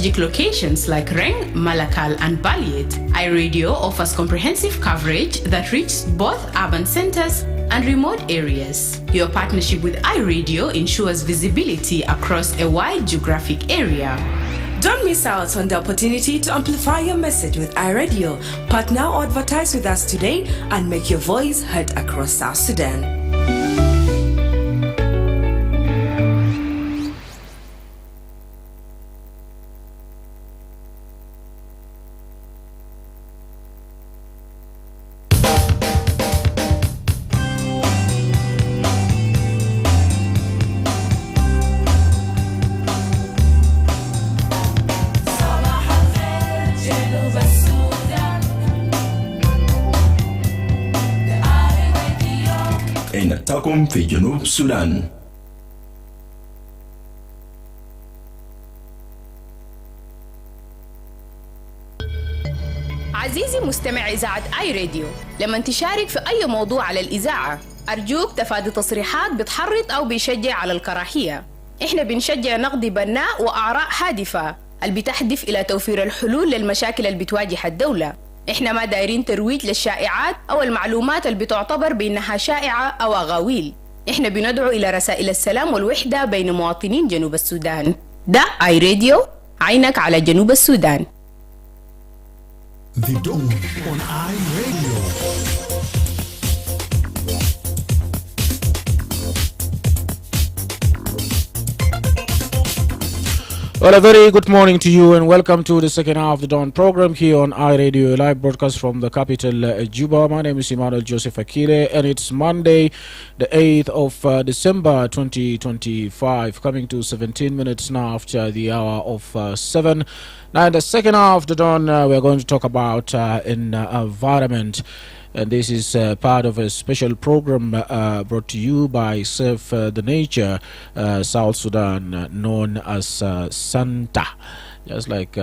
strategic locations like Reng, Malakal, and Baliet, iRadio offers comprehensive coverage that reaches both urban centers and remote areas. Your partnership with iRadio ensures visibility across a wide geographic area. Don't miss out on the opportunity to amplify your message with iRadio. Partner or advertise with us today and make your voice heard across South Sudan. نتاكم في جنوب السودان. عزيزي مستمع إذاعة آي راديو، لما تشارك في أي موضوع على الإذاعة أرجوك تفادي تصريحات بتحرض أو بيشجع على الكراهية. إحنا بنشجع نقد بناء وآراء هادفة اللي بتهدف إلى توفير الحلول للمشاكل اللي بتواجه الدولة. إحنا ما دايرين ترويج للشائعات أو المعلومات اللي بتعتبر بأنها شائعة أو أغاويل. إحنا بندعو إلى رسائل السلام والوحدة بين مواطنين جنوب السودان. ده آي راديو، عينك على جنوب السودان. The Dawn on iRadio. Well, a very good morning to you and welcome to the second half of the Dawn program here on iRadio, a live broadcast from the capital, Juba. My name is Emmanuel Joseph Akile and it's Monday, the 8th of December 2025, coming to 17 minutes now after the hour of 7. Now, in the second half of the Dawn, we're going to talk about environment. And this is part of a special program brought to you by Save the Nature South Sudan, known as Santa, just like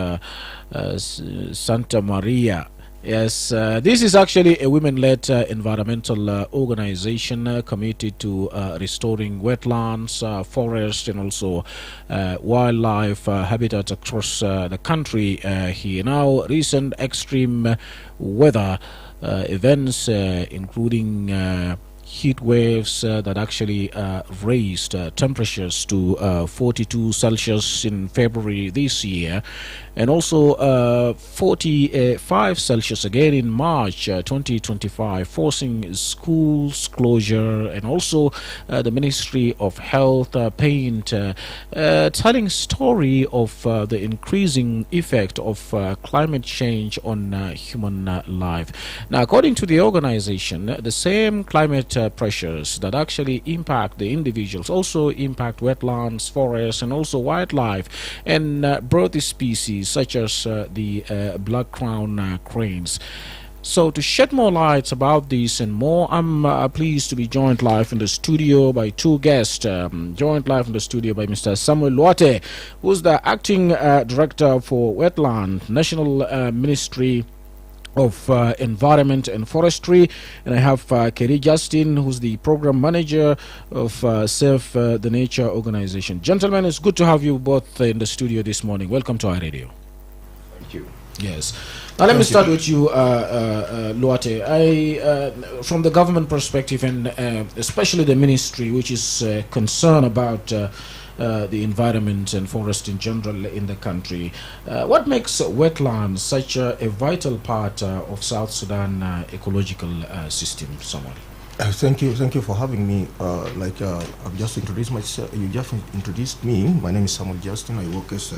Santa Maria. Yes, this is actually a women-led environmental organization committed to restoring wetlands, forests, and also wildlife habitats across the country here. Now, recent extreme weather events, including heat waves that actually raised temperatures to 42 Celsius in February this year, and also 45 Celsius again in March 2025, forcing schools closure, and also the Ministry of Health paint telling story of the increasing effect of climate change on human life. Now, according to the organization, the same climate pressures that actually impact the individuals also impact wetlands, forests, and also wildlife and bird species such as the black crown cranes. So to shed more light about this and more, I'm pleased to be joined live in the studio by two guests. Joined live in the studio by Mr. Samuel Luate, who's the acting director for Wetland, National Ministry of Environment and Forestry, and I have Kerry Justin, who's the program manager of Save the Nature organization. Gentlemen, it's good to have you both in the studio this morning. Welcome to our radio. Thank you. Yes. Now let me start with you, Luate. From the government perspective, and especially the ministry, which is concerned about the environment and forest in general in the country, what makes wetlands such a vital part of South Sudan ecological system? Someone. Thank you for having me. I've just introduced myself. You just introduced me. My name is Samuel Justin. I work as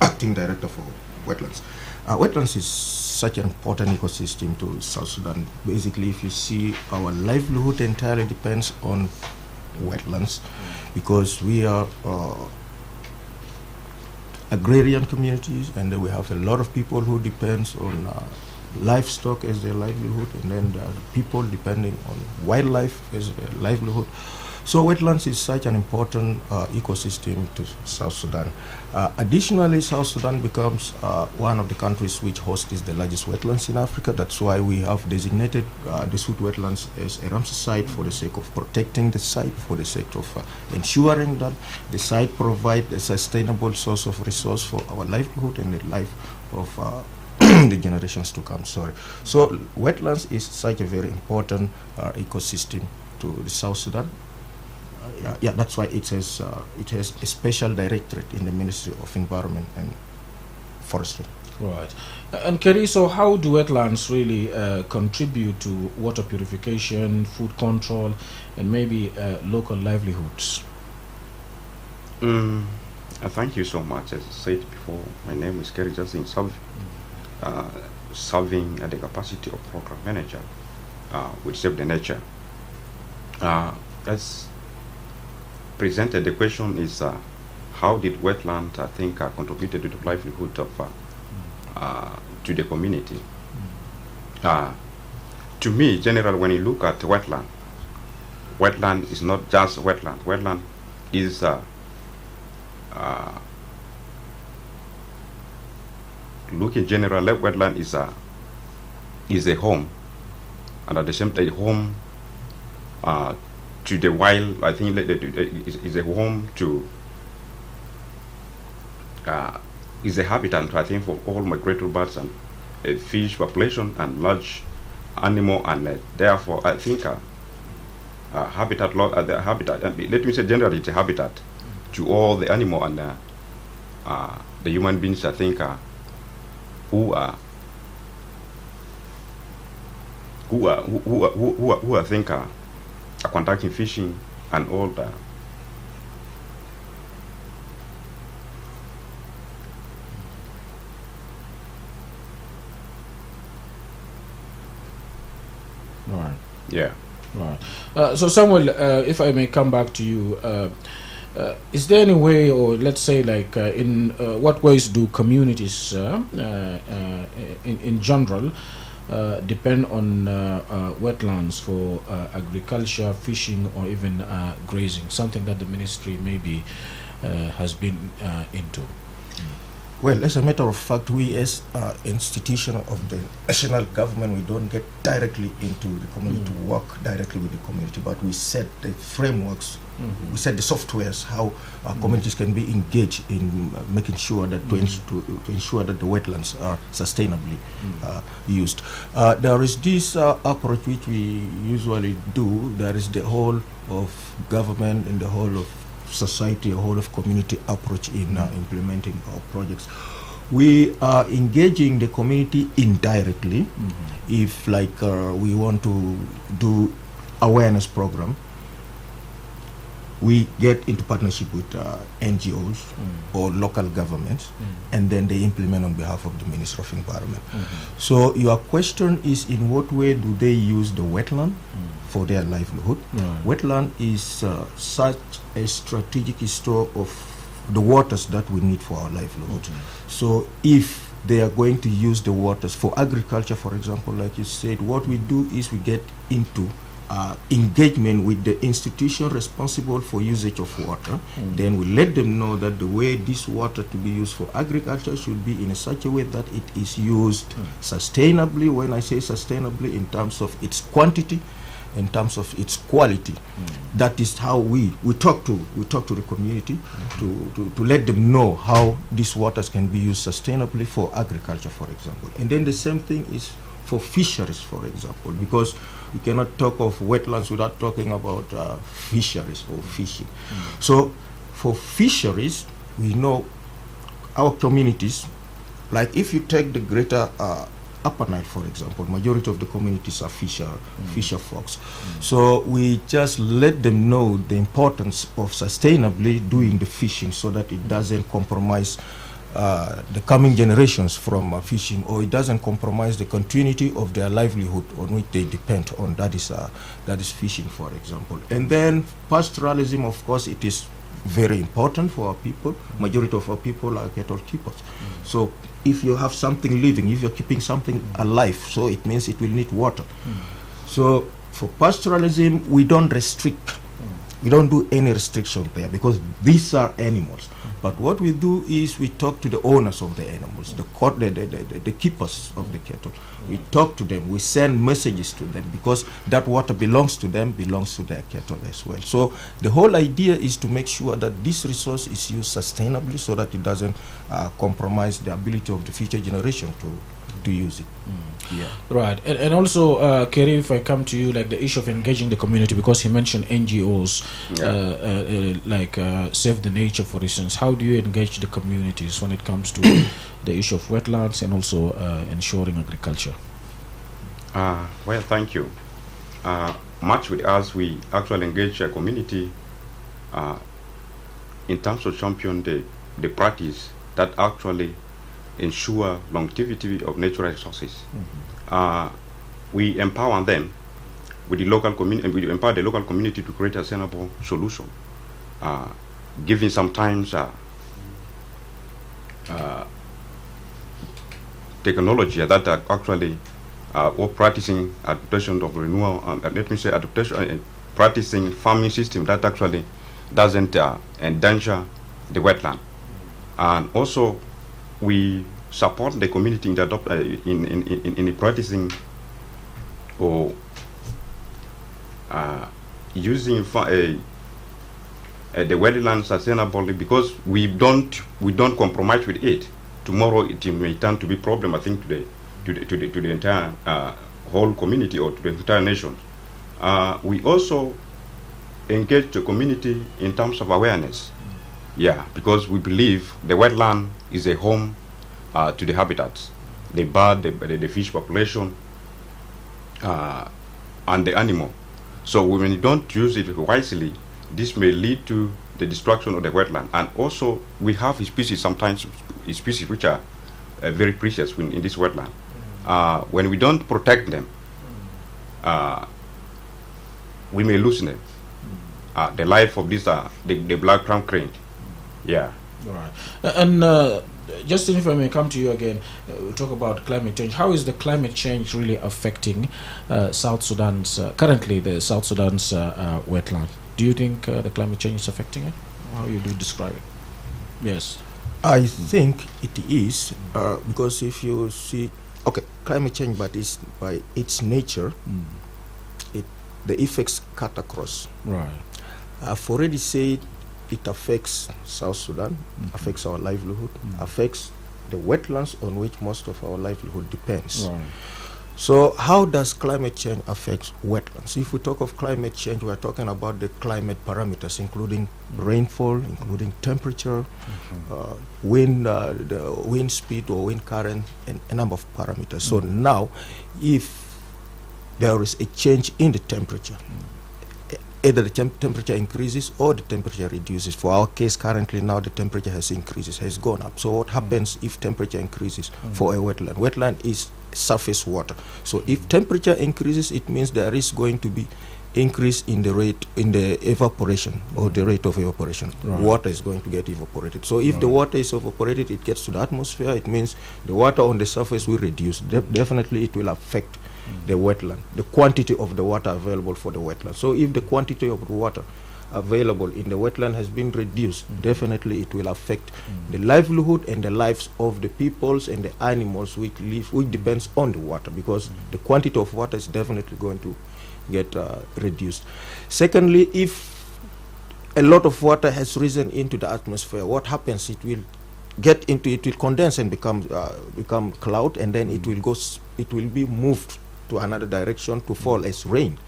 acting director for wetlands. Wetlands is such an important ecosystem to South Sudan. Basically, if you see, our livelihood entirely depends on wetlands, because we are agrarian communities, and we have a lot of people who depends on livestock as their livelihood, and then there are people depending on wildlife as their livelihood. So wetlands is such an important ecosystem to South Sudan. Additionally, South Sudan becomes one of the countries which hosts the largest wetlands in Africa. That's why we have designated the Sud wetlands as a Ramsar site for the sake of protecting the site, for the sake of ensuring that the site provides a sustainable source of resource for our livelihood and the life of the generations to come. So wetlands is such a very important ecosystem to the South Sudan. That's why it has a special directorate in the Ministry of Environment and Forestry. Right. And Kerry, so how do wetlands really contribute to water purification, food control, and maybe local livelihoods? Thank you so much. As I said before, my name is Kerry Justin, serving at the capacity of program manager with Save the Nature. As presented, the question is how did wetland, I think, contributed to the livelihood of to the community? To me, generally, when you look at wetland is not just wetland. Wetland is looking general, wetland is a home, and at the same time, home to the wild. I think is a home to is a habitat, I think, for all migratory birds and fish population and large animal, and therefore I think habitat. The habitat. Let me say generally, it's a habitat to all the animal and the human beings. I think who I think are conducting fishing and all that. Right. Yeah. Right. So Samuel, if I may come back to you, is there any way, or let's say like in what ways do communities in general depend on wetlands for agriculture, fishing, or even grazing, something that the ministry maybe has been into? Well, as a matter of fact, we as institution of the national government, we don't get directly into the community, to work directly with the community, but we set the frameworks, we set the softwares, how communities can be engaged in making sure that to ensure that the wetlands are sustainably used. There is this approach which we usually do. There is the whole of government and the whole of society, a whole of community approach in implementing our projects. We are engaging the community indirectly. If like we want to do awareness program, we get into partnership with NGOs or local governments, and then they implement on behalf of the Ministry of Environment. So your question is, in what way do they use the wetland for their livelihood? Wetland is such a strategic store of the waters that we need for our livelihood. So if they are going to use the waters for agriculture, for example, like you said, what we do is we get into engagement with the institution responsible for usage of water. Then we let them know that the way this water to be used for agriculture should be in such a way that it is used sustainably. When I say sustainably, in terms of its quantity, in terms of its quality. That is how we talk to the community to let them know how these waters can be used sustainably for agriculture, for example. And then the same thing is for fisheries, for example, because we cannot talk of wetlands without talking about fisheries or fishing. So for fisheries, we know our communities, like if you take the greater Upper Nile, for example, majority of the communities are fisher folks. So we just let them know the importance of sustainably doing the fishing so that it doesn't compromise the coming generations from fishing, or it doesn't compromise the continuity of their livelihood on which they depend on. That is fishing, for example. And then pastoralism, of course, it is very important for our people. Majority of our people are cattle keepers. So if you have something living, if you're keeping something alive, so it means it will need water. So for pastoralism, we don't restrict We don't do any restriction there because these are animals. But what we do is we talk to the owners of the animals, the keepers of the cattle. We talk to them, we send messages to them because that water belongs to them, belongs to their cattle as well. So the whole idea is to make sure that this resource is used sustainably so that it doesn't compromise the ability of the future generation to use it. Yeah. Right. And also, Kerry, if I come to you, like the issue of engaging the community, because he mentioned NGOs, like Save the Nature, for instance. How do you engage the communities when it comes to the issue of wetlands and also ensuring agriculture? Well, thank you. Much with us, we actually engage a community in terms of champion the practice that actually ensure longevity of natural resources. We empower them with the local community, and we empower the local community to create a sustainable solution, giving sometimes technology that are actually or practicing adaptation of renewal, let me say adaptation, practicing farming system that actually doesn't endanger the wetland. And also we support the community in the in practicing or using the wetlands sustainably, because we don't compromise with it. Tomorrow it may turn to be problem, I think, to the entire whole community or to the entire nation. We also engage the community in terms of awareness. Yeah, because we believe the wetland is a home to the habitats, the bird, the fish population, and the animal. So when you don't use it wisely, this may lead to the destruction of the wetland. And also, we have species, sometimes species which are very precious in this wetland. When we don't protect them, we may lose them. The life of this, the black crown crane. Yeah. All right. And Justin, if I may come to you again, we talk about climate change. How is the climate change really affecting South Sudan's, currently the South Sudan's wetland? Do you think the climate change is affecting it? How you do describe it? Yes. I think it is, because if you see, climate change, but it's by its nature, the effects cut across. Right. I've already said it affects South Sudan, affects our livelihood, affects the wetlands on which most of our livelihood depends. Right. So how does climate change affect wetlands? If we talk of climate change, we are talking about the climate parameters, including rainfall, including temperature, wind, the wind speed or wind current, and a number of parameters. So now, if there is a change in the temperature, either the temperature increases or the temperature reduces. For our case, currently now the temperature has gone up. So what happens if temperature increases for a wetland? Wetland is surface water. So if temperature increases, it means there is going to be increase in the rate, in the evaporation, or the rate of evaporation. Right. Water is going to get evaporated. So if the water is evaporated, it gets to the atmosphere, it means the water on the surface will reduce. Definitely it will affect the wetland, the quantity of the water available for the wetland. So if the quantity of the water available in the wetland has been reduced, definitely it will affect the livelihood and the lives of the peoples and the animals which live, which depends on the water, because the quantity of water is definitely going to get reduced. Secondly, if a lot of water has risen into the atmosphere, what happens? It will get into, it will condense and become cloud, and then it will be moved to another direction to fall as rain.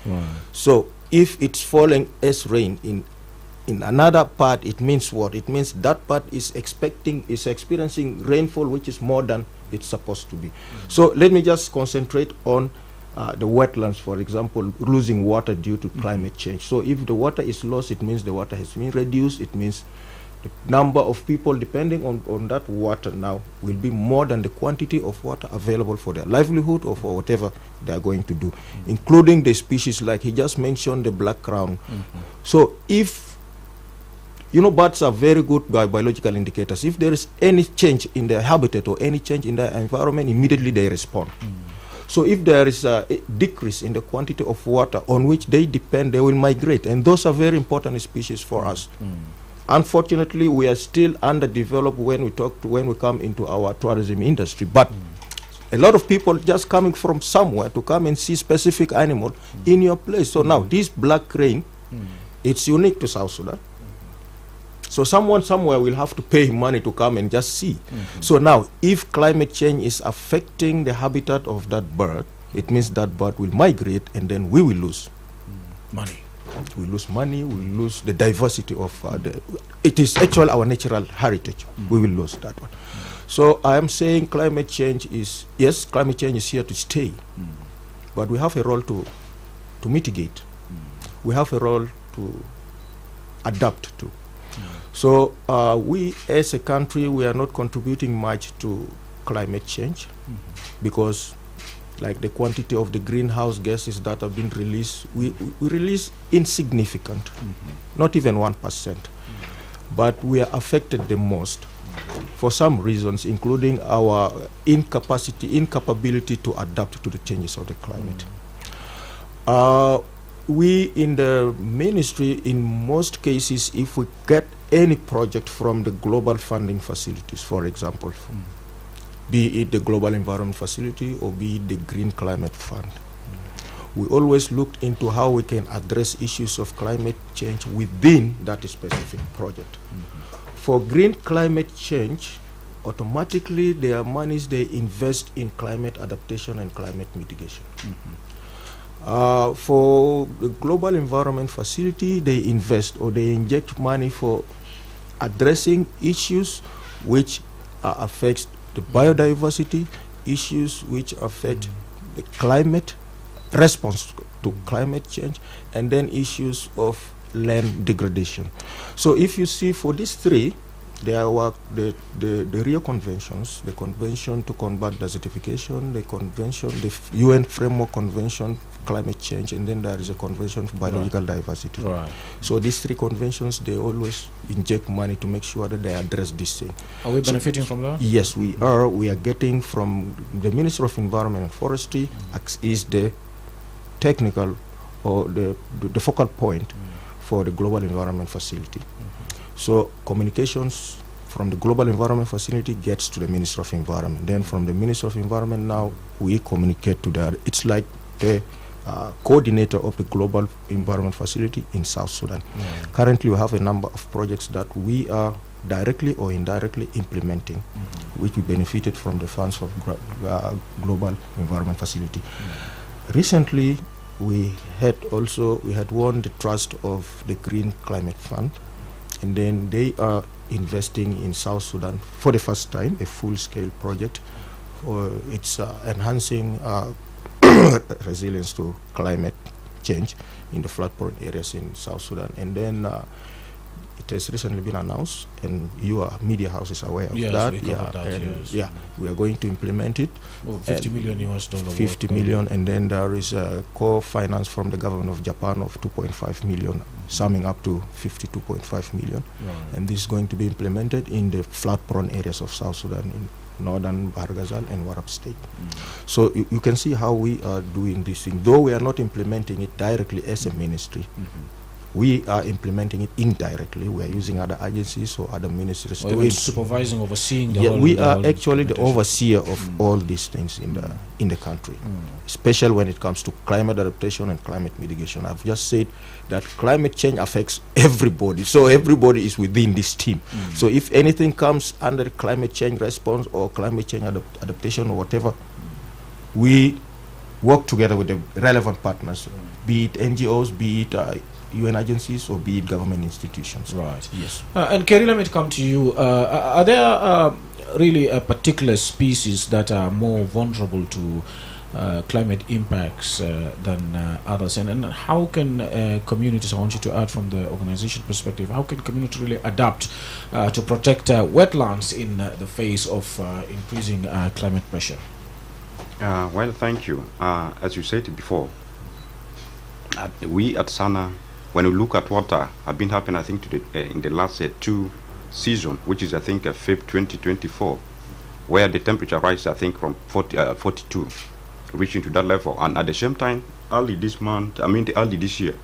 So if it's falling as rain in another part, it means what? It means that part is experiencing rainfall which is more than it's supposed to be. So let me just concentrate on the wetlands, for example, losing water due to climate change. So if the water is lost, it means the water has been reduced. It means the number of people depending on that water now will be more than the quantity of water available for their livelihood or for whatever they are going to do, including the species like he just mentioned, the black crown. So if, you know, birds are very good biological indicators. If there is any change in their habitat or any change in their environment, immediately they respond. So if there is a decrease in the quantity of water on which they depend, they will migrate, and those are very important species for us. Unfortunately, we are still underdeveloped when we come into our tourism industry, but a lot of people just coming from somewhere to come and see specific animal in your place. So now this black crane, it's unique to South Sudan. So someone somewhere will have to pay money to come and just see. So now, if climate change is affecting the habitat of that bird, it means that bird will migrate, and then we will lose money. We lose money, we lose the diversity of it is actually our natural heritage. We will lose that one. So I am saying climate change is, yes, climate change is here to stay, but we have a role to mitigate. We have a role to adapt to. So we as a country, we are not contributing much to climate change because like the quantity of the greenhouse gases that have been released, we release insignificant, not even 1%. But we are affected the most for some reasons, including our incapability to adapt to the changes of the climate. We in the ministry, in most cases, if we get any project from the global funding facilities, for example, be it the Global Environment Facility or be it the Green Climate Fund, we always looked into how we can address issues of climate change within that specific project. For green climate change, automatically there are monies they invest in climate adaptation and climate mitigation. For the Global Environment Facility, they invest or they inject money for addressing issues which affect the biodiversity, issues which affect the climate, response to climate change, and then issues of land degradation. So if you see for these three, there are the Rio Conventions, the Convention to Combat Desertification, the Convention, the UN Framework Convention Climate Change, and then there is a Convention for Biological Diversity. So these three conventions, they always inject money to make sure that they address this thing. Are we benefiting from that? Yes, we are. We are getting from the Minister of Environment and Forestry is the technical or the focal point for the Global Environment Facility. So communications from the Global Environment Facility gets to the Minister of Environment. Then from the Minister of Environment, now we communicate to the, it's like the coordinator of the Global Environment Facility in South Sudan. Currently we have a number of projects that we are directly or indirectly implementing, which we benefited from the funds of Global Environment Facility. Recently, we had won the trust of the Green Climate Fund, and then they are investing in South Sudan for the first time, a full-scale project. It's enhancing resilience to climate change in the flood-prone areas in South Sudan. And then it has recently been announced, and your media house is aware of that. We are going to implement it. $50 million US. 50 million, and then there is a co-finance from the government of Japan of 2.5 million, summing up to 52.5 million. And this is going to be implemented in the flood-prone areas of South Sudan, in northern Bahr Ghazal and Warab State. So you can see how we are doing this thing. Though we are not implementing it directly as a ministry, we are implementing it indirectly. We are using other agencies or other ministries. We're supervising, overseeing the whole. We are actually the overseer of all these things in the country, especially when it comes to climate adaptation and climate mitigation. I've just said that climate change affects everybody, so everybody is within this team. So if anything comes under climate change response or climate change adaptation or whatever, we work together with the relevant partners, be it NGOs, be it UN agencies, or be it government institutions. Yes. And Kerry, let me come to you. Are there really particular species that are more vulnerable to climate impacts than others? And how can communities, I want you to add from the organization perspective, how can community really adapt to protect wetlands in the face of increasing climate pressure? Well, thank you. As you said before, we at SANA, when we look at what have been happening, I think in the last 2 seasons, which is I think Feb 2024, where the temperature rises, I think from 42 reaching to that level. And at the same time, early this year,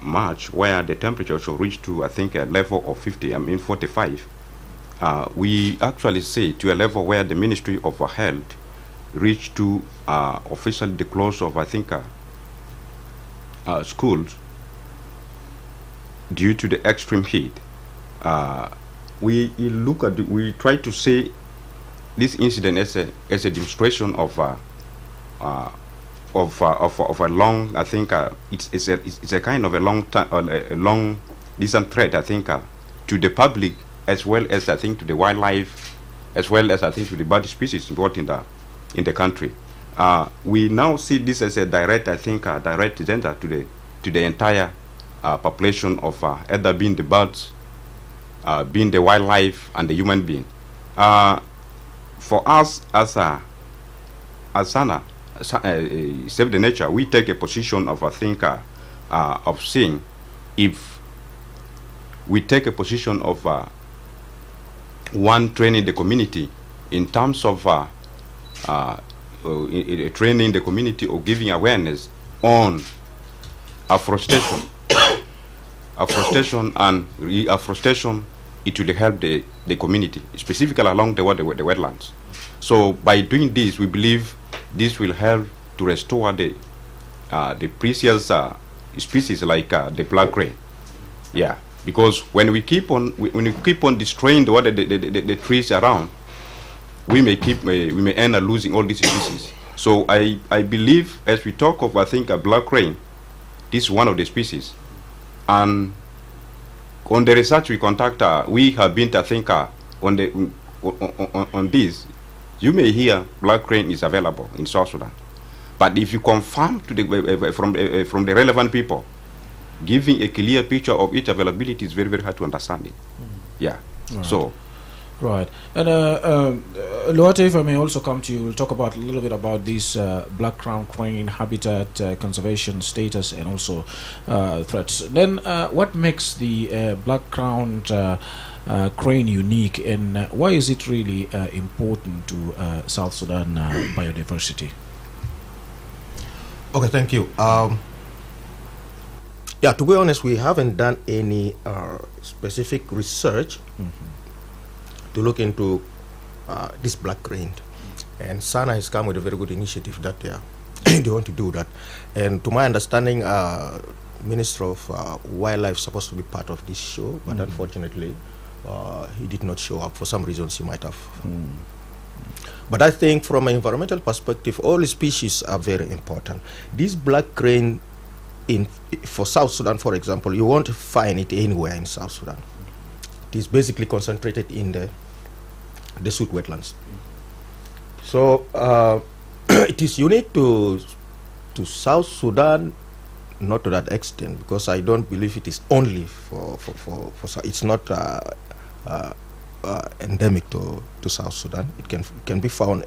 March, where the temperature should reach to, I think, a level of 45, we actually say to a level where the Ministry of Health reached to officially the close of, I think, schools due to the extreme heat. We try to say this incident as a demonstration of a long, I think, it's a kind of a long distant threat, I think, to the public, as well as, I think, to the wildlife, as well as, I think, to the bird species involved in the country. We now see this as a direct danger to the entire population of either being the birds, being the wildlife, and the human being. For us as SANA, Save the Nature, we take a position of, I think, of saying, if we take a position of training the community in terms of training the community or giving awareness on afforestation, and afforestation, it will help the community, specifically along the wetlands. So by doing this, we believe this will help to restore the precious species like the black crane. Yeah, because when we keep on destroying the trees around, we may end up losing all these species. So I believe, as we talk of, I think, a black crane, this is one of the species. And on the research we conduct, we have been, I think, on this. You may hear black crane is available in South Sudan, but if you confirm to from the relevant people, giving a clear picture of its availability is very, very hard to understand it. Yeah. Right. So. Right. And Luate, if I may also come to you, we'll talk about a little bit about this black crown crane habitat conservation status and also threats. Then what makes the black crowned crane unique, and why is it really important to South Sudan biodiversity? Okay, thank you. Yeah, to be honest, we haven't done any specific research to look into this black crane, and SANA has come with a very good initiative that they want to do that. And to my understanding, Minister of Wildlife is supposed to be part of this show, but unfortunately he did not show up for some reasons he might have. But I think from an environmental perspective, all species are very important. This black crane for South Sudan, for example, you won't find it anywhere in South Sudan. It is basically concentrated in the sweet wetlands. So it is unique to South Sudan, not to that extent, because I don't believe it is only for it's not endemic to South Sudan. It can be found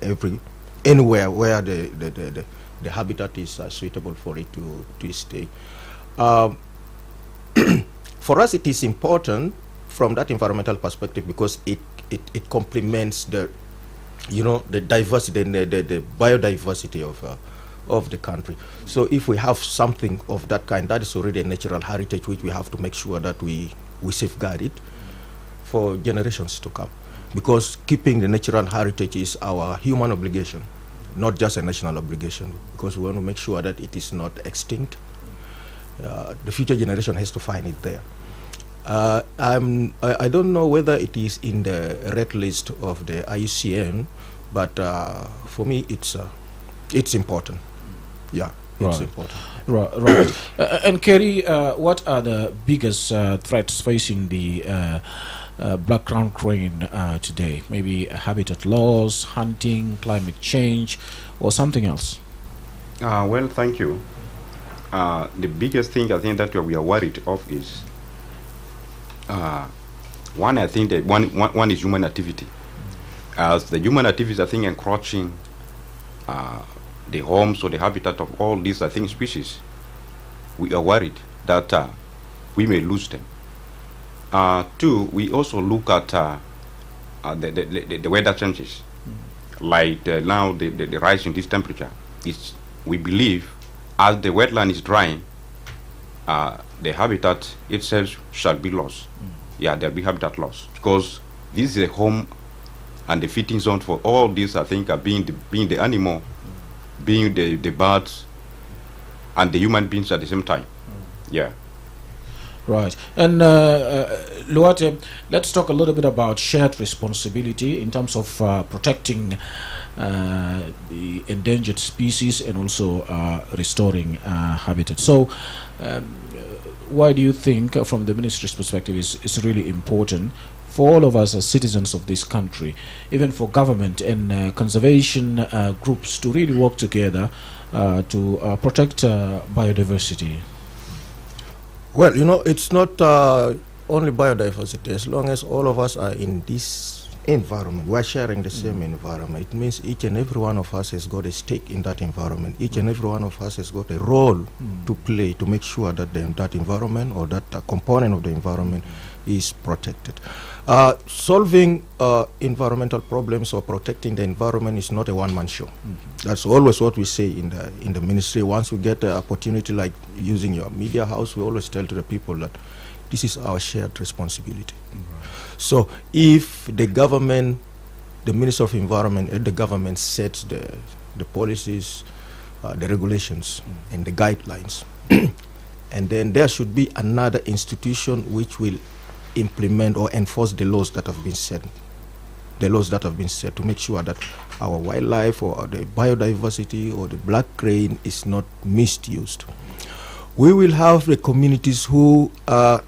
anywhere where the habitat is suitable for it to stay. For us, it is important from that environmental perspective because it complements the diversity and the biodiversity of the country. So if we have something of that kind, that is already a natural heritage which we have to make sure that we safeguard it for generations to come, because keeping the natural heritage is our human obligation, not just a national obligation, because we want to make sure that it is not extinct. The future generation has to find it there. I don't know whether it is in the red list of the IUCN, but for me it's important. Yeah, it's important. Right. And Kerry, what are the biggest threats facing the black crown crane today? Maybe habitat loss, hunting, climate change, or something else? Well, thank you. The biggest thing I think that we are worried of is one. I think that one is human activity. As the human activity, I think, encroaching the homes or the habitat of all these, I think, species, we are worried that we may lose them. Two, we also look at the weather changes, like now the rise in this temperature. we believe as the wetland is drying, the habitat itself shall be lost. Yeah, there'll be habitat loss because this is a home and the feeding zone for all these, I think, are being the animal, being the birds, and the human beings at the same time. Yeah. Right. And Luate, let's talk a little bit about shared responsibility in terms of protecting the endangered species and also restoring habitat. So, why do you think, from the ministry's perspective, is really important for all of us as citizens of this country, even for government and conservation groups to really work together to protect biodiversity? Well, it's not only biodiversity. As long as all of us are in this environment, we're sharing the same environment. It means each and every one of us has got a stake in that environment. Each and every one of us has got a role to play to make sure that that environment or that component of the environment is protected. Solving environmental problems or protecting the environment is not a one-man show. That's always what we say in the ministry. Once we get an opportunity like using your media house, we always tell to the people that this is our shared responsibility. So if the government, the Minister of Environment and the government sets the policies, the regulations and the guidelines, and then there should be another institution which will implement or enforce the laws that have been set. The laws that have been set to make sure that our wildlife or the biodiversity or the black crane is not misused. We will have the communities who are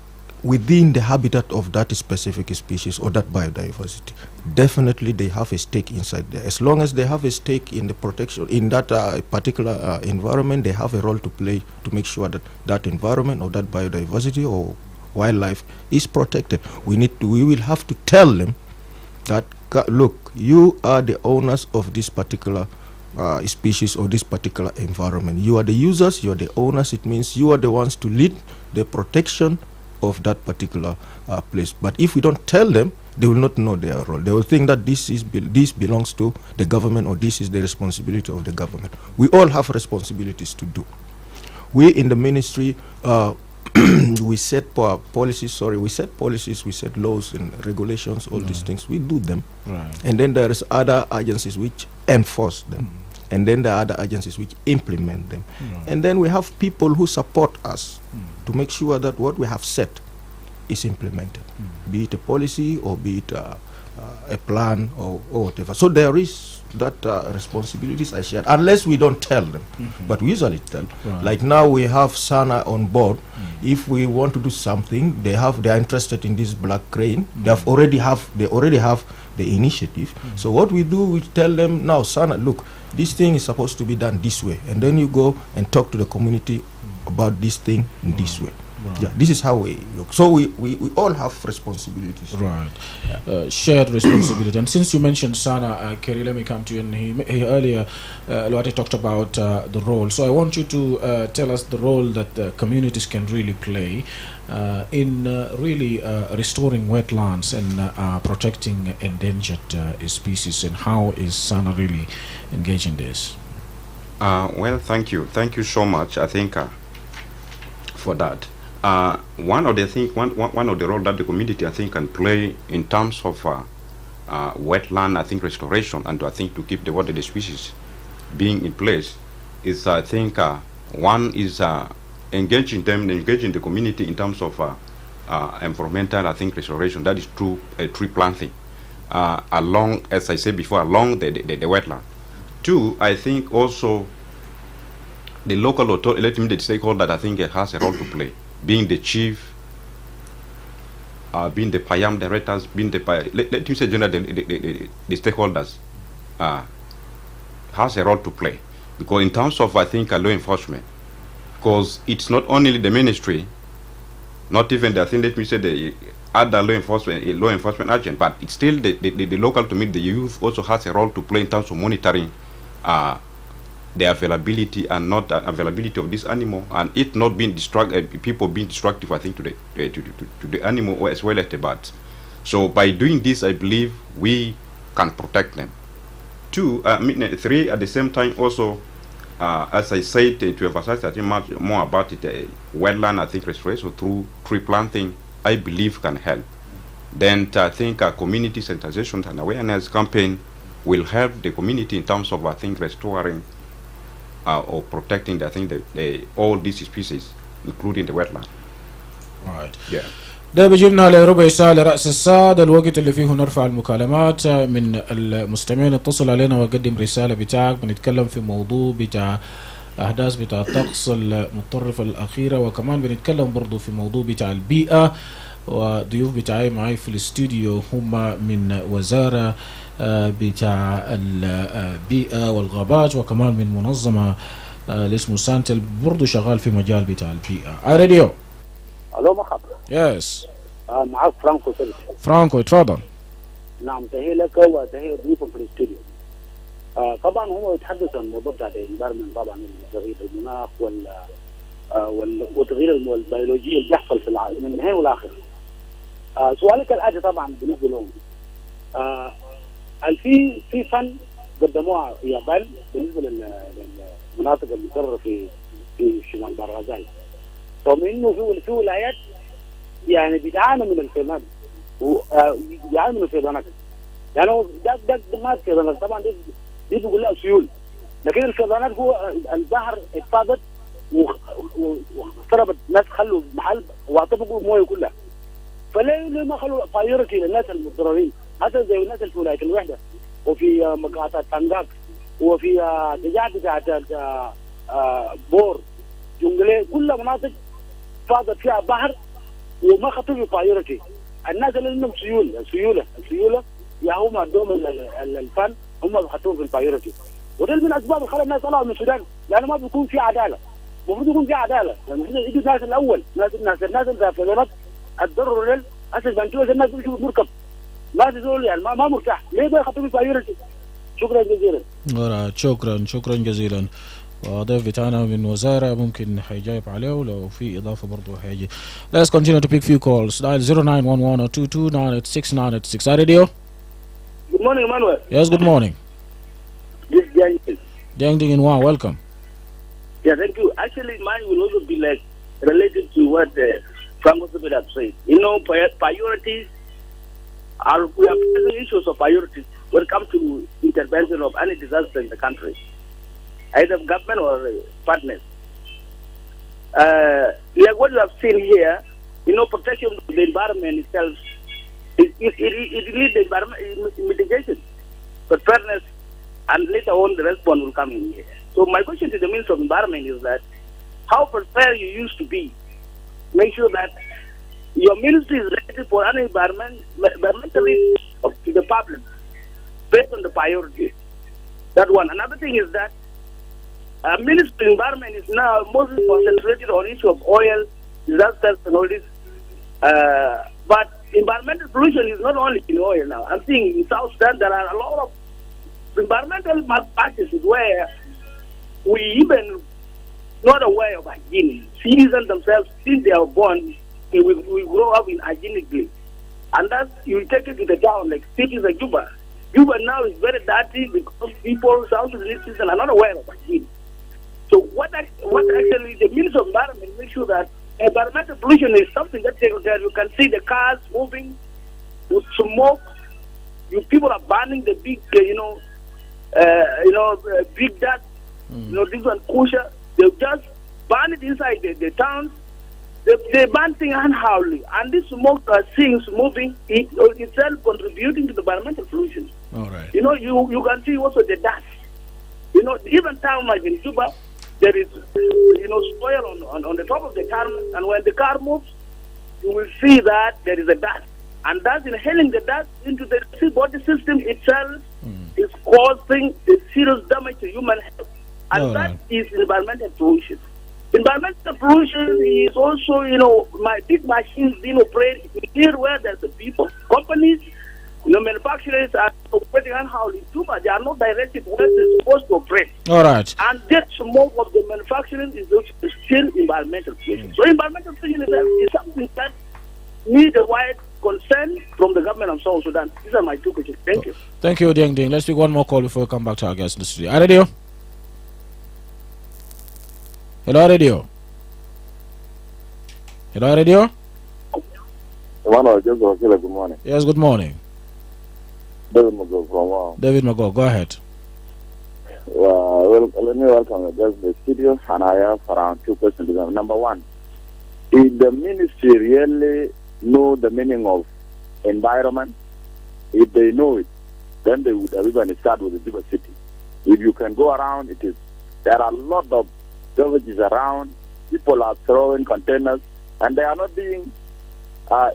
within the habitat of that specific species or that biodiversity. Definitely they have a stake inside there. As long as they have a stake in the protection in that particular environment, they have a role to play to make sure that that environment or that biodiversity or wildlife is protected. We will have to tell them that, look, you are the owners of this particular species or this particular environment. You are the users, you are the owners. It means you are the ones to lead the protection of that particular place. But if we don't tell them, they will not know their role. They will think that this belongs to the government or this is the responsibility of the government. We all have responsibilities to do. We in the ministry, we set policies, we set laws and regulations, all these things. We do them. Right. And then there is other agencies which enforce them. And then there are other agencies which implement them. And then we have people who support us to make sure that what we have set is implemented, be it a policy or be it a plan or whatever. So there is that responsibilities are shared, unless we don't tell them. But we usually tell. Right. Like now we have SANA on board. If we want to do something, they are interested in this black crane. They already have the initiative. So what we do, we tell them now, SANA, look, this thing is supposed to be done this way, and then you go and talk to the community about this thing in this way. Yeah, this is how we look. So we all have responsibilities. Right. Shared responsibility. And since you mentioned Sana, Kerry, let me come to you. And he earlier, Luate talked about the role. So I want you to tell us the role that the communities can really play in really restoring wetlands and protecting endangered species, and how is Sana really engaged in this? Well, thank you so much. I think for that. One of the role that the community, I think, can play in terms of wetland, I think, restoration, and I think to keep the water, the species being in place, is I think one is engaging the community in terms of environmental, I think, restoration. That is through tree planting along, as I said before, along the wetland. Two, I think also the local authority, the stakeholder, that I think has a role to play. Being the chief, being the PIAM directors, being the let me say generally the stakeholders has a role to play, because in terms of, I think, law enforcement, because it's not only the ministry, not even the, I think, let me say the other law enforcement agent, but it's still the local community, the youth also has a role to play in terms of monitoring the availability and not availability of this animal, and it not being people being destructive, I think, to the animal or as well as the birds. So by doing this, I believe we can protect them. Two, three, at the same time, also as I said, to emphasize, I think much more about it, wetland, I think restoration through tree planting, I believe can help. Then I think community sensitization and awareness campaign will help the community in terms of, I think, restoring or protecting, I think, all these species, including the wetland. Right. Yeah. ده بيجيبنا لربع ساعة لرأس الساعة، الوقت اللي فيه نرفع المكالمات من المستمعين. اتصل علينا وقدم رسالة بتاعك، بنتكلم في موضوع بتاع أحداث بتاع الطقس المتطرفة الأخيرة، وكمان بنتكلم برضو في موضوع بتاع البيئة. وضيوف بتاعي معي في الاستوديو هم من وزارة بتاع البيئة والغابات، وكمان من منظمة اللي اسمه سانتل برضو شغال في مجال بتاع البيئة. راديو. الو مرحبا. يس. معك فرانكو سيلف. فرانكو اتفضل. نعم، تحية لك وتحية ضيوفك في الاستوديو. طبعا هو يتحدث عن الموضوع بتاع الانفايرمنت، طبعا تغيير المناخ والتغيير البيولوجي اللي بيحصل في العالم من هنا والاخر. سؤالك الاتي طبعا بالنسبه لهم، في فن قدموها اليابان بالنسبه للمناطق المتضرره في شمال برازيل، رغم انه في ولايات يعني بيتعانوا من الفيضانات وبيعانوا من الفيضانات. يعني هو ده ما الفيضانات طبعا دي بيقول لها سيول، لكن الفيضانات هو البحر اتفاضت واختربت، ناس خلوا محل واعتبقوا مويه كلها. فليه ما خلوا بايورتي للناس المتضررين، حتى زي الناس اللي في ولايه الوحده وفي مقاطعه تنقاك وفي تجاه بتاعت بور جنجلي، كلها مناطق فاضت فيها بحر وما خطوا في بايورتي. الناس اللي لهم السيوله يا هم عندهم الفن، هم خطوهم في البايورتي. وده من الاسباب اللي خلى الناس طلعوا من السودان، لانه ما بيكون في عداله. المفروض يكون في عداله، يعني يجوا الناس الاول، الناس اللي في البلد الضرر لل اساس بنتوز الناس بيشوفوا مركب ما تزول، يعني ما مرتاح، ليه بيخطوا في بايورتي؟ شكرا جزيلا. شكرا جزيلا. وضيف بتاعنا من وزارة ممكن حيجاوب عليه، ولو في إضافة برضه حيجي. Let's continue to pick few calls. Dial 0911-229-8696. Radio. Good morning, Emmanuel. Yes, good morning. This is Jiang. Jiang Ding in Wa, welcome. Yeah, thank you. Actually, mine will also be like related to what Franco have said. You know, priorities we are facing issues of priorities when it comes to intervention of any disaster in the country, either government or partners. Like what you have seen here, you know, protection of the environment itself, it needs the environment mitigation, but fairness, and later on the response will come in here. So my question to the Minister of Environment is that how prepared you used to be. Make sure that your ministry is ready for any environmentally to the public based on the priorities. That one. Another thing is that Ministry of Environment is now mostly concentrated on issue of oil, disasters and all this. But environmental pollution is not only in oil now. I'm seeing in South Sudan there are a lot of environmental malpractices where we even not aware of hygiene. Citizens themselves, since they are born, we grow up in hygienically. And that's, you take it to the town, like cities like Juba. Juba now is very dirty because people, South Sudanese citizens are not aware of hygiene. So what actually the Minister of Environment make sure that environmental pollution is something that you can see the cars moving with smoke. People are burning the big, big dust. This one kosher. They just burn it inside the towns. They burn things unholy, and this smoke things moving itself contributing to the environmental pollution. All right. You can see also the dust. Even town like in Juba, there is soil on the top of the car, and when the car moves, you will see that there is a dust, and that's inhaling the dust into the body system itself is causing a serious damage to human health, and that is environmental pollution. Environmental pollution is also, my big machines being operated here where there's the people, companies, manufacturers are operating unholy too much. They are not directed where they're supposed to operate. All right. And that smoke of the manufacturing is still environmental pollution. So environmental pollution is something that needs a wide concern from the government of South Sudan. These are my two questions. Thank you. Thank you, Ding Ding. Let's take one more call before we come back to our guest in the studio. Radio. Hello, radio. Hello, radio. Emmanuel, just good morning. Yes, good morning. David Mago from David Mago, go ahead. Well, let me welcome just the studio, and I have around 2 questions. Number one, if the ministry really know the meaning of environment, if they know it, then they would have even start with the Juba city. If you can go around, there are a lot of villages around. People are throwing containers, and they are not being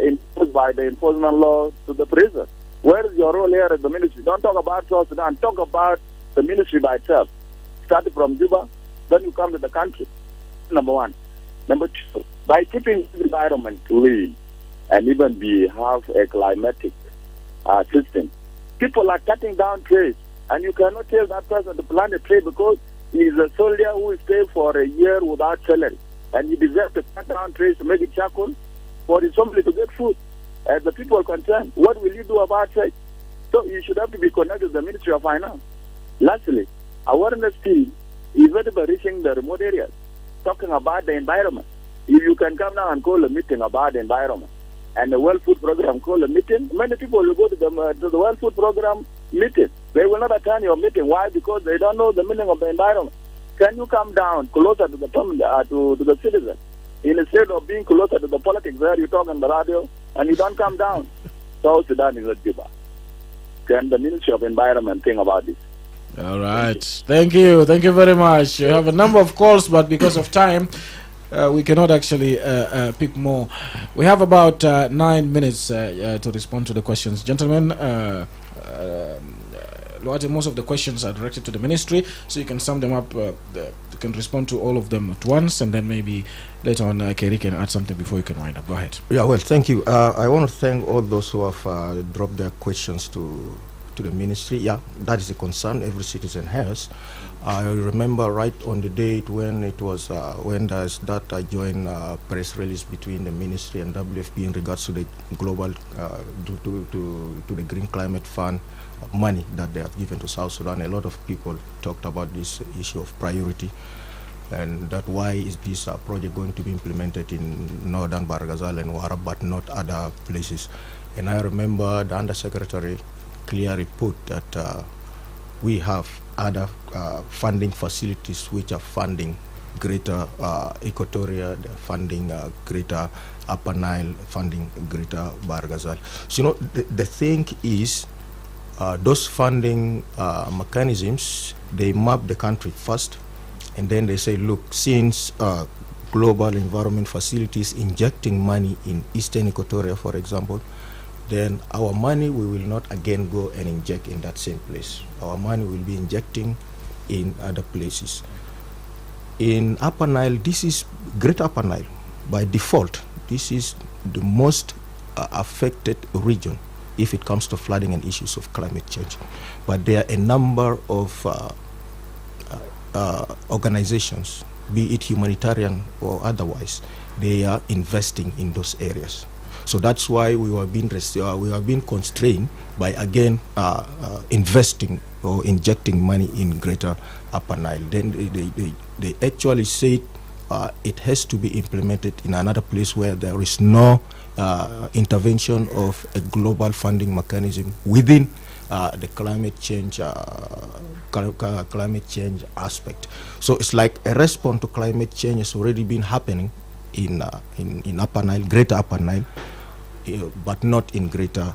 enforced by the enforcement law to the prison. Where is your role here at the ministry? Don't talk about South Sudan. Talk about the ministry by itself. Starting from Juba, then you come to the country. Number one. Number two, by keeping the environment clean and even have a climatic system, people are cutting down trees, and you cannot tell that person to plant a tree because he is a soldier who is paid for a year without salary, and he deserves to cut down trees to make it charcoal for his family to get food. As the people are concerned, what will you do about it? So you should have to be connected to the Ministry of Finance. Lastly, awareness team is very reaching the remote areas, talking about the environment. If you can come now and call a meeting about the environment, and the World Food Program call a meeting, many people will go to the World Food Program meeting. They will not attend your meeting. Why? Because they don't know the meaning of the environment. Can you come down closer to the citizen? Instead of being closer to the politics where you talk on the radio and you don't come down. South Sudan is not Juba. Can the Ministry of Environment think about this? All right. Thank you. Thank you very much. You have a number of calls, but because of time, we cannot actually pick more. We have about 9 minutes to respond to the questions. Gentlemen, most of the questions are directed to the ministry, so you can sum them up. You can respond to all of them at once, and then maybe later on, Kerry can add something before you can wind up. Go ahead. Yeah, well, thank you. I want to thank all those who have dropped their questions to the ministry. Yeah, that is a concern every citizen has. I remember right on the date when it was when there's that joint press release between the ministry and WFP in regards to the global to the Green Climate Fund money that they have given to South Sudan. A lot of people talked about this issue of priority, and that why is this project going to be implemented in northern Barghazal and Warab but not other places. And I remember the Undersecretary clearly put that we have other funding facilities which are funding greater Equatoria, funding greater Upper Nile, funding greater Barghazal. So, you know, the thing is, those funding mechanisms, they map the country first, and then they say, look, since global environment facilities injecting money in Eastern Equatoria, for example, then our money, we will not again go and inject in that same place. Our money will be injecting in other places. In Upper Nile, this is Great Upper Nile. By default, this is the most affected region if it comes to flooding and issues of climate change. But there are a number of organizations, be it humanitarian or otherwise, they are investing in those areas. So that's why we are being constrained by again investing or injecting money in Greater Upper Nile. Then they actually say it has to be implemented in another place where there is no intervention of a global funding mechanism within the climate change aspect. So it's like a response to climate change has already been happening in Upper Nile, Greater Upper Nile, but not in Greater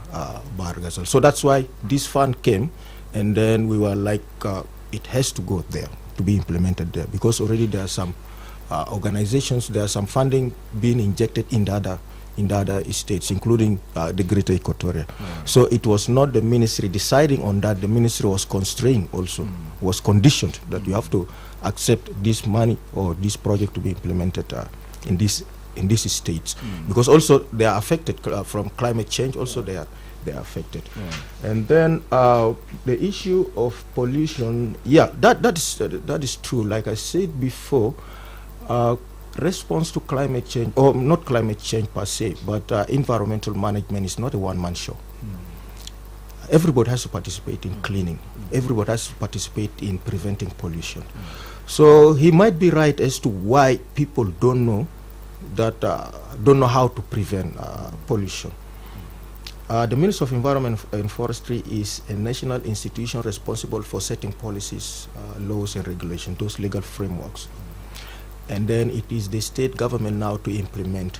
Barghazal. So that's why this fund came, and then we were like, it has to go there to be implemented there, because already there are some organizations, there are some funding being injected in the other states, including the Greater Equatoria. So it was not the ministry deciding on that. The ministry was constrained also, was conditioned that you have to accept this money or this project to be implemented in these states, because also they are affected from climate change. Also they are affected. And then the issue of pollution, that is true. Like I said before, response to climate change, or not climate change per se, but environmental management is not a one-man show. everybody has to participate in cleaning. Everybody has to participate in preventing pollution. So he might be right as to why people don't know how to prevent pollution. The Ministry of Environment and Forestry is a national institution responsible for setting policies, laws and regulations, those legal frameworks. And then it is the state government now to implement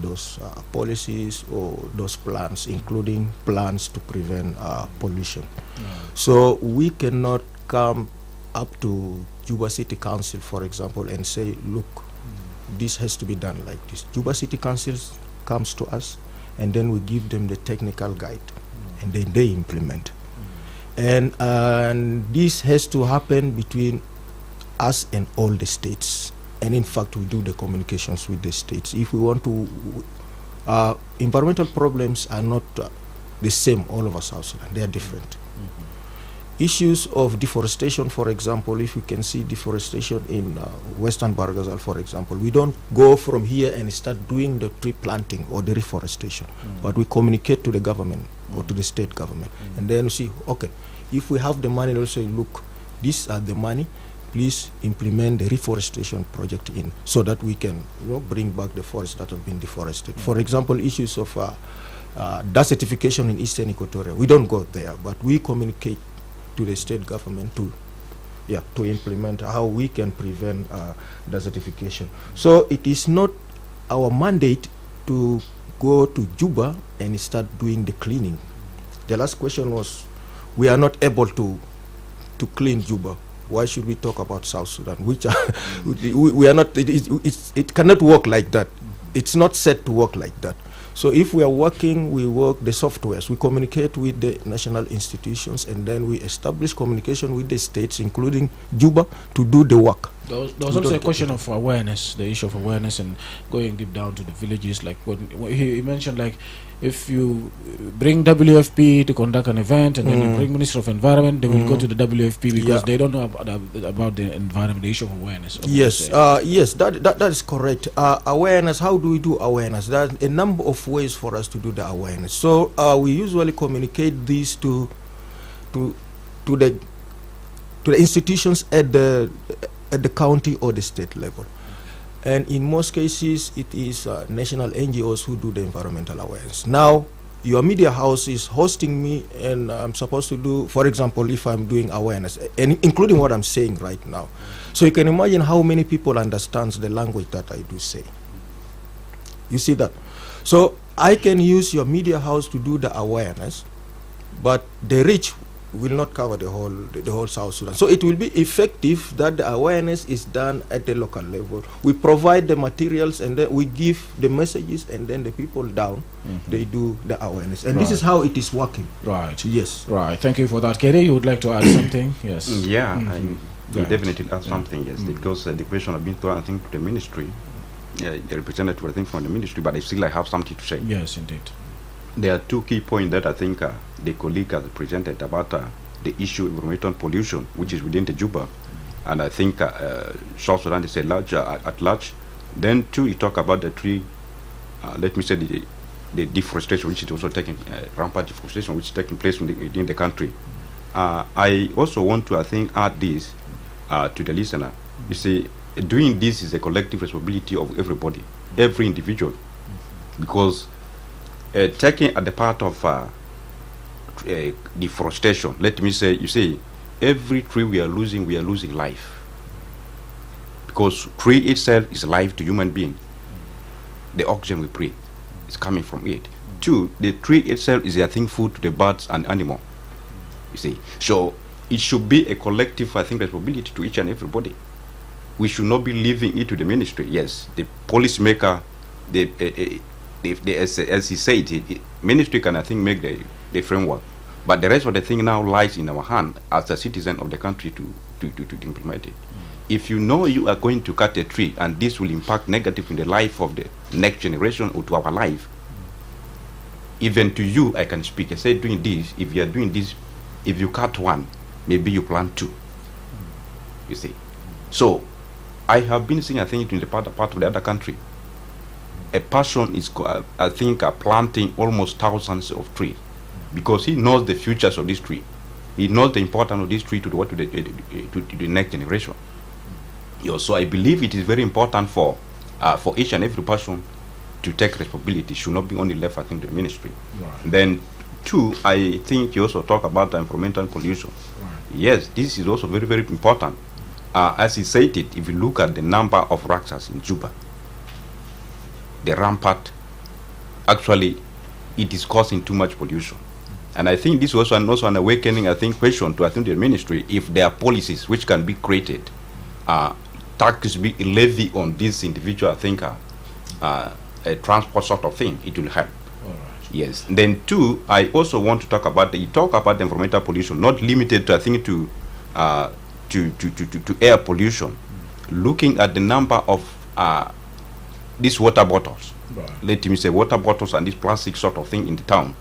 those policies or those plans, including plans to prevent pollution. So we cannot come up to Juba City Council, for example, and say, look, this has to be done like this. Juba City Council comes to us, and then we give them the technical guide, and then they implement. And this has to happen between us and all the states. And in fact, we do the communications with the states. If we want to, environmental problems are not the same all over South Sudan. They are different. Issues of deforestation, for example, if you can see deforestation in Western Barghazal, for example, we don't go from here and start doing the tree planting or the reforestation, but we communicate to the government or to the state government. And then we see, okay, if we have the money, they'll say, look, these are the money, please implement the reforestation project in, so that we can bring back the forests that have been deforested. For example, issues of desertification in Eastern Equatoria, we don't go there, but we communicate to the state government to implement how we can prevent desertification. So it is not our mandate to go to Juba and start doing the cleaning. The last question was, we are not able to clean Juba. Why should we talk about South Sudan? Which we are not. It cannot work like that. It's not set to work like that. So if we are working, we work the softwares. We communicate with the national institutions, and then we establish communication with the states, including Juba, to do the work. There was also a question of awareness, the issue of awareness and going deep down to the villages. Like what he mentioned, like if you bring WFP to conduct an event and then you bring Minister of Environment, they will go to the WFP because they don't know about the environment, the issue of awareness. Yes, yes, that is correct. Awareness, how do we do awareness? There are a number of ways for us to do the awareness. So we usually communicate these to the institutions at the county or the state level. And in most cases, it is national NGOs who do the environmental awareness. Now, your media house is hosting me, and I'm supposed to do, for example, if I'm doing awareness, and including what I'm saying right now. So you can imagine how many people understands the language that I do say. You see that? So I can use your media house to do the awareness, but the reach will not cover the whole South Sudan. So it will be effective that the awareness is done at the local level. We provide the materials, and then we give the messages, and then the people down, they do the awareness. And this is how it is working. Right. Yes. Right. Thank you for that. Kere, you would like to add something? Yes. Yeah, I definitely add something, yes, because the question has been thrown, I think, to the ministry, the representative, I think, from the ministry, but I still have something to say. Yes, indeed. There are two key points that I think the colleague has presented about the issue of environmental pollution, which is within the Juba, and I think South Sudan is at large. Then two, you talk about the tree, let me say the deforestation, which is also taking rampant deforestation, which is taking place within the country. I also want to, I think, add this to the listener. You see, doing this is a collective responsibility of everybody, every individual, because taking at the part of deforestation, let me say, you see, every tree we are losing life, because tree itself is life to human being. The oxygen we breathe is coming from it. Two, the tree itself is, I think, food to the birds and animal. You see, so it should be a collective, I think, responsibility to each and everybody. We should not be leaving it to the ministry. Yes, the policymaker, as he said, ministry can, I think, make the framework, but the rest of the thing now lies in our hand as a citizen of the country to implement it. If you know you are going to cut a tree and this will impact negatively in the life of the next generation or to our life, even to you, I can speak. I say, doing this, if you are doing this, if you cut one, maybe you plant two. You see, so I have been seeing, I think, in the part of the other country, a person is, I think, planting almost thousands of trees because he knows the futures of this tree. He knows the importance of this tree to the next generation. So I believe it is very important for each and every person to take responsibility. It should not be only left, I think, to the ministry. Right. Then, two, I think you also talk about the environmental pollution. Right. Yes, this is also very, very important. As he said it, if you look at the number of Raksas in Juba, the rampart, actually, it is causing too much pollution. And I think this was also an awakening, I think, question to, I think, the ministry, if there are policies which can be created, taxes be levied on this individual, I think, a transport sort of thing, it will help. All right. Yes. Then two, I also want to talk about you talk about the environmental pollution, not limited to, I think, to air pollution. Looking at the number of these water bottles, Right. let me say water bottles and this plastic sort of thing in the town.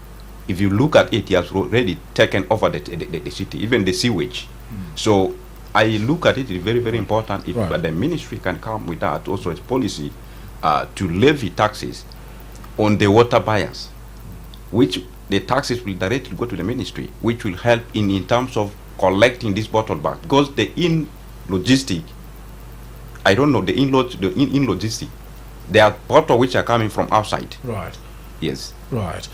If you look at it, it has already taken over the city, even the sewage. So I look at it as very, very important. If the ministry can come with that, also its policy to levy taxes on the water buyers, which the taxes will directly go to the ministry, which will help in terms of collecting this bottle back. Because the logistic, I don't know, the logistic, there are bottles which are coming from outside. Right. Yes. Right.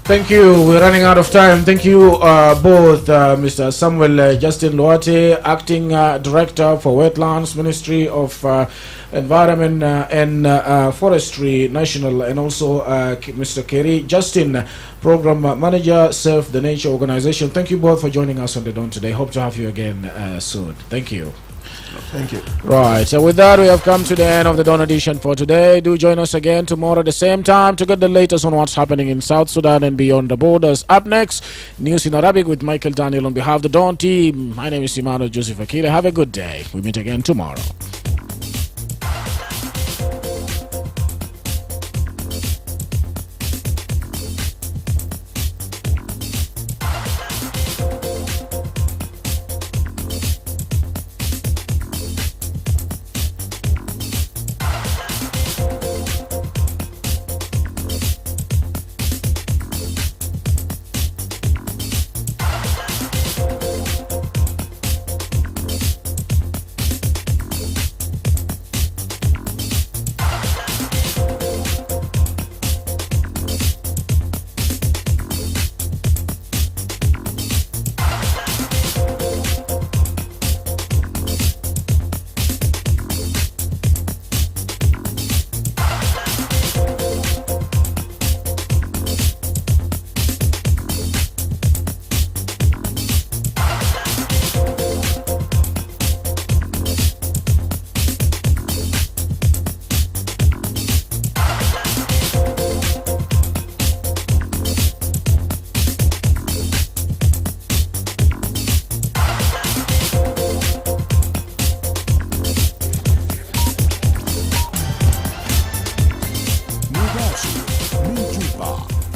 Thank you. We're running out of time. Thank you both, Mr. Samuel Justin Luate, Acting Director for Wetlands, Ministry of Environment and Forestry National, and also Mr. Kerry Justin, Program Manager, Save the Nature Organization. Thank you both for joining us on the Dawn today. Hope to have you again soon. Thank you. Thank you. Right, so with that, we have come to the end of the Dawn edition for today. Do join us again tomorrow at the same time to get the latest on what's happening in South Sudan and beyond the borders. Up next, news in Arabic with Michael Daniel on behalf of the Dawn team. My name is Emmanuel Joseph Akile. Have a good day. We meet again tomorrow.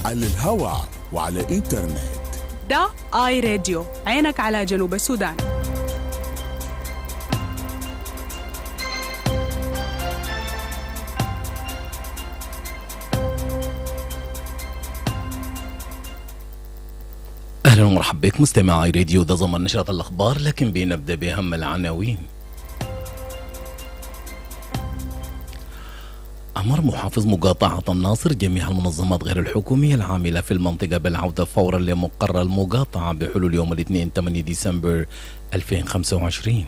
على الهواء وعلى الإنترنت. ده آي راديو، عينك على جنوب السودان. أهلا ومرحبا بك مستمعي راديو. ده ضمن نشرة الأخبار، لكن بنبدأ بأهم العناوين. أمر محافظ مقاطعة الناصر جميع المنظمات غير الحكومية العاملة في المنطقة بالعودة فورا لمقر المقاطعة بحلول يوم الاثنين 8 ديسمبر 2025.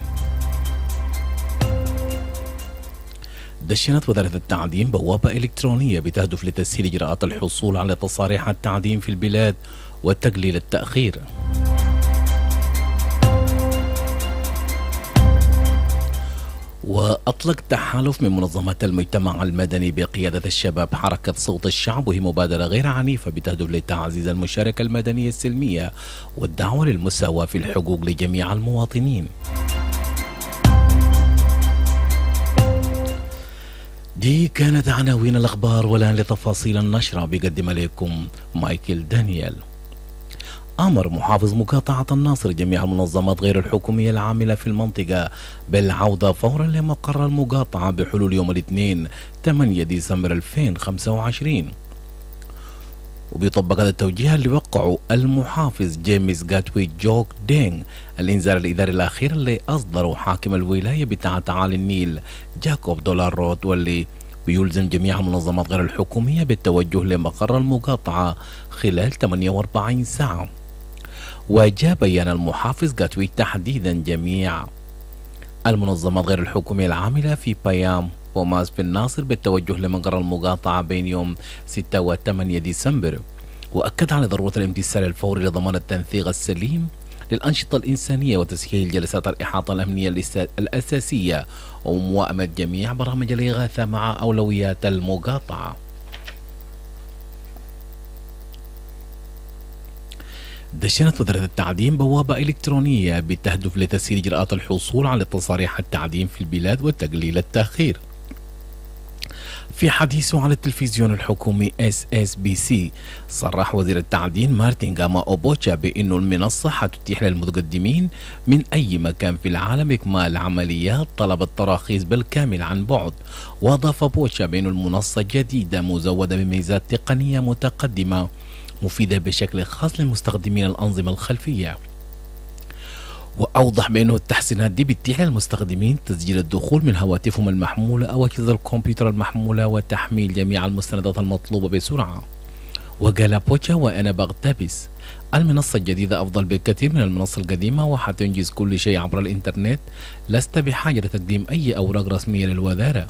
دشنت وزارة التعدين بوابة إلكترونية بتهدف لتسهيل إجراءات الحصول على تصاريح التعدين في البلاد وتقليل التأخير. وأطلق تحالف من منظمات المجتمع المدني بقيادة الشباب حركة صوت الشعب، وهي مبادرة غير عنيفة بتهدف لتعزيز المشاركة المدنية السلمية والدعوة للمساواة في الحقوق لجميع المواطنين. دي كانت عناوين الأخبار، والآن لتفاصيل النشرة بيقدم لكم مايكل دانيال. أمر محافظ مقاطعة الناصر جميع المنظمات غير الحكومية العاملة في المنطقة بالعودة فورا لمقر المقاطعة بحلول يوم الاثنين 8 ديسمبر 2025. وبيطبق هذا التوجيه اللي وقعه المحافظ جيمس جاتوي جوك دينغ الإنذار الإداري الأخير اللي أصدره حاكم الولاية بتاع تعالي النيل جاكوب دولار روت، واللي بيلزم جميع المنظمات غير الحكومية بالتوجه لمقر المقاطعة خلال 48 ساعة. وجاء بيان المحافظ جاتوي تحديدا جميع المنظمات غير الحكومية العاملة في بيام وماس في الناصر بالتوجه لمقر المقاطعة بين يوم 6 و 8 ديسمبر، وأكد على ضرورة الامتثال الفوري لضمان التنسيق السليم للأنشطة الإنسانية وتسهيل جلسات الإحاطة الأمنية الأساسية وموائمة جميع برامج الإغاثة مع أولويات المقاطعة. دشنت وزارة التعدين بوابة إلكترونية بتهدف لتسهيل إجراءات الحصول على تصاريح التعدين في البلاد وتقليل التأخير. في حديثه على التلفزيون الحكومي SSBC صرح وزير التعدين مارتن جاما أوبوتشا بأنه المنصة حتتيح للمتقدمين من أي مكان في العالم إكمال عمليات طلب التراخيص بالكامل عن بعد. وأضاف بوتشا بأن المنصة جديدة مزودة بميزات تقنية متقدمة مفيدة بشكل خاص لمستخدمين الأنظمة الخلفية. وأوضح بأنه التحسينات دي بتتيح للمستخدمين تسجيل الدخول من هواتفهم المحمولة أو أجهزة الكمبيوتر المحمولة وتحميل جميع المستندات المطلوبة بسرعة. وقال بوتشا وأنا بقتبس: المنصة الجديدة أفضل بكثير من المنصة القديمة وحتنجز كل شيء عبر الإنترنت، لست بحاجة لتقديم أي أوراق رسمية للوزارة،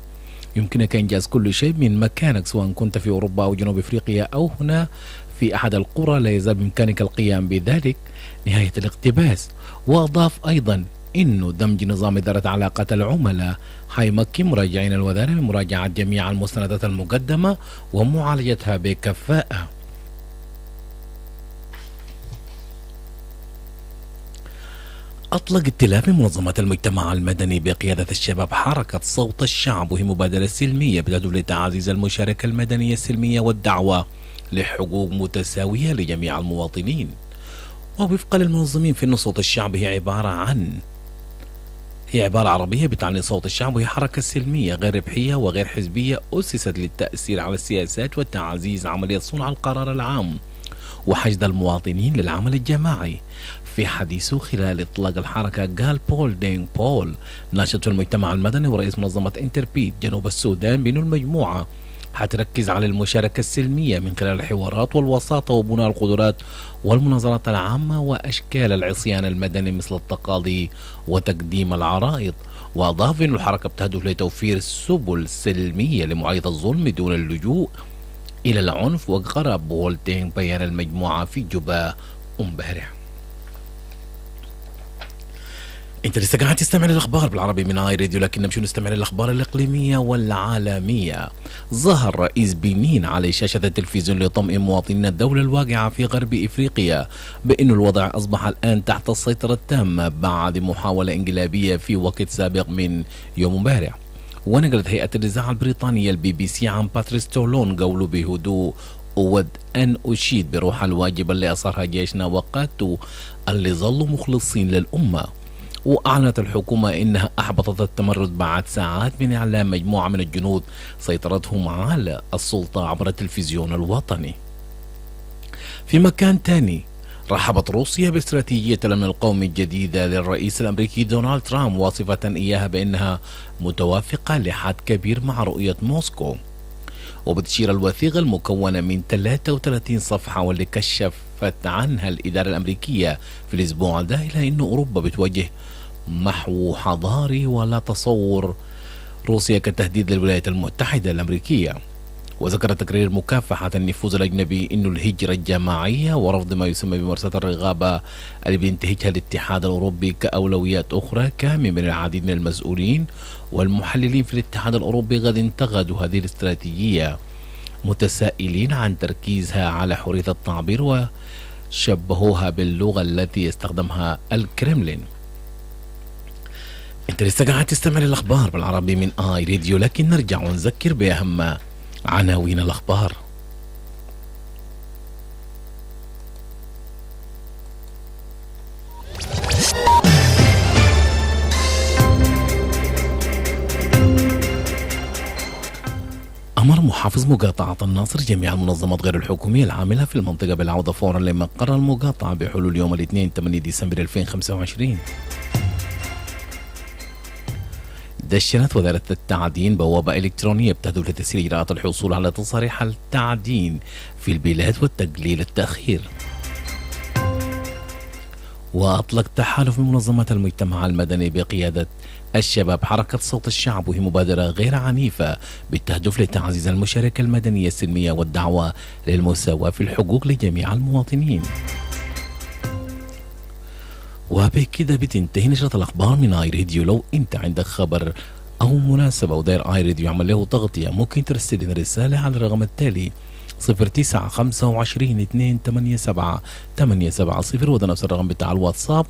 يمكنك إنجاز كل شيء من مكانك سواء كنت في أوروبا أو جنوب أفريقيا أو هنا في أحد القرى، لا يزال بإمكانك القيام بذلك نهاية الاقتباس. وأضاف أيضا إنه دمج نظام إدارة علاقات العملاء حيمكن مراجعين الوزارة من مراجعة جميع المستندات المقدمة ومعالجتها بكفاءة. أطلق ائتلاف من منظمات المجتمع المدني بقيادة الشباب حركة صوت الشعب، وهي مبادرة سلمية بتهدف لتعزيز المشاركة المدنية السلمية والدعوة لحقوق متساوية لجميع المواطنين. ووفقا للمنظمين في صوت الشعب هي عبارة عربية بتعني صوت الشعب، وهي حركة سلمية غير ربحية وغير حزبية أسست للتأثير على السياسات وتعزيز عملية صنع القرار العام وحشد المواطنين للعمل الجماعي. في حديثه خلال إطلاق الحركة قال بول دينغ بول ناشط في المجتمع المدني ورئيس منظمة انتربيت جنوب السودان بأن المجموعة حتركز على المشاركة السلمية من خلال الحوارات والوساطة وبناء القدرات والمناظرات العامة وأشكال العصيان المدني مثل التقاضي وتقديم العرائض. وأضاف أن الحركة بتهدف لتوفير سبل سلمية لمعايدة الظلم دون اللجوء إلى العنف. وقرب بول دينغ بيان المجموعة في جوبا امبارح. انت لسه قاعد تستمع للاخبار بالعربي من اي راديو، لكن نمشي نستمع للاخبار الاقليميه والعالميه. ظهر رئيس بنين على شاشه التلفزيون ليطمئن مواطنين الدوله الواقعه في غرب افريقيا بأن الوضع اصبح الان تحت السيطره التامه بعد محاوله انقلابيه في وقت سابق من يوم امبارح. ونقلت هيئه الاذاعه البريطانيه BBC عن باتريس تولون قوله بهدوء: أود أن أشيد بروح الواجب اللي أصرها جيشنا وقادته اللي ظلوا مخلصين للأمة. وأعلنت الحكومة إنها أحبطت التمرد بعد ساعات من إعلان مجموعة من الجنود سيطرتهم على السلطة عبر التلفزيون الوطني. في مكان تاني، رحبت روسيا باستراتيجية الأمن القومي الجديدة للرئيس الأمريكي دونالد ترامب، واصفة إياها بأنها متوافقة لحد كبير مع رؤية موسكو. وبتشير الوثيقة المكونة من 33 صفحة واللي كشفت عنها الإدارة الأمريكية في الأسبوع ده إلى أن أوروبا بتواجه محو حضاري ولا تصور روسيا كتهديد للولايات المتحدة الأمريكية. وذكر تقرير مكافحة النفوذ الأجنبي أن الهجرة الجماعية ورفض ما يسمى بممارسة الرغابة اللي بينتهجها الاتحاد الأوروبي كأولويات أخرى كان من العديد من المسؤولين والمحللين في الاتحاد الأوروبي قد انتقدوا هذه الاستراتيجية متسائلين عن تركيزها على حرية التعبير وشبهوها باللغة التي يستخدمها الكرملين. انت لسه قاعد تستمع للأخبار بالعربي من آي راديو، لكن نرجع ونذكر بأهم عناوين الأخبار. أمر محافظ مقاطعة الناصر جميع المنظمات غير الحكومية العاملة في المنطقة بالعودة فورا لمقر المقاطعة بحلول يوم الاثنين 8 ديسمبر 2025. دشنت وزارة التعدين بوابة إلكترونية بتهدف لتسهيل إجراءات الحصول على تصاريح التعدين في البلاد وتقليل التأخير. وأطلق تحالف من منظمات المجتمع المدني بقيادة الشباب حركة صوت الشعب، وهي مبادرة غير عنيفة بتهدف لتعزيز المشاركة المدنية السلمية والدعوة للمساواة في الحقوق لجميع المواطنين. وبكده بتنتهي نشرة الأخبار من آي راديو. لو أنت عندك خبر أو مناسبة وداير آي راديو يعمل له تغطية، ممكن ترسل لنا رسالة على الرقم التالي 0925-287-870، وده نفس الرقم بتاع الواتساب.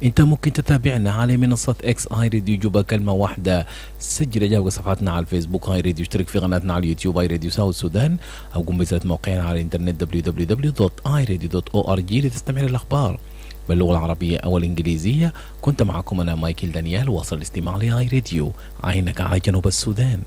انت ممكن تتابعنا على منصة اكس آي راديو جوبا كلمة واحدة، سجل جاوب صفحاتنا على الفيسبوك آي راديو، اشترك في قناتنا على اليوتيوب آي راديو ساوث السودان، او قم بزيارة موقعنا على الانترنت www.iradio.org لتستمع للأخبار باللغة العربية أو الإنجليزية. كنت معكم أنا مايكل دانيال، واصل الاستماع لآي راديو، عينك على جنوب السودان.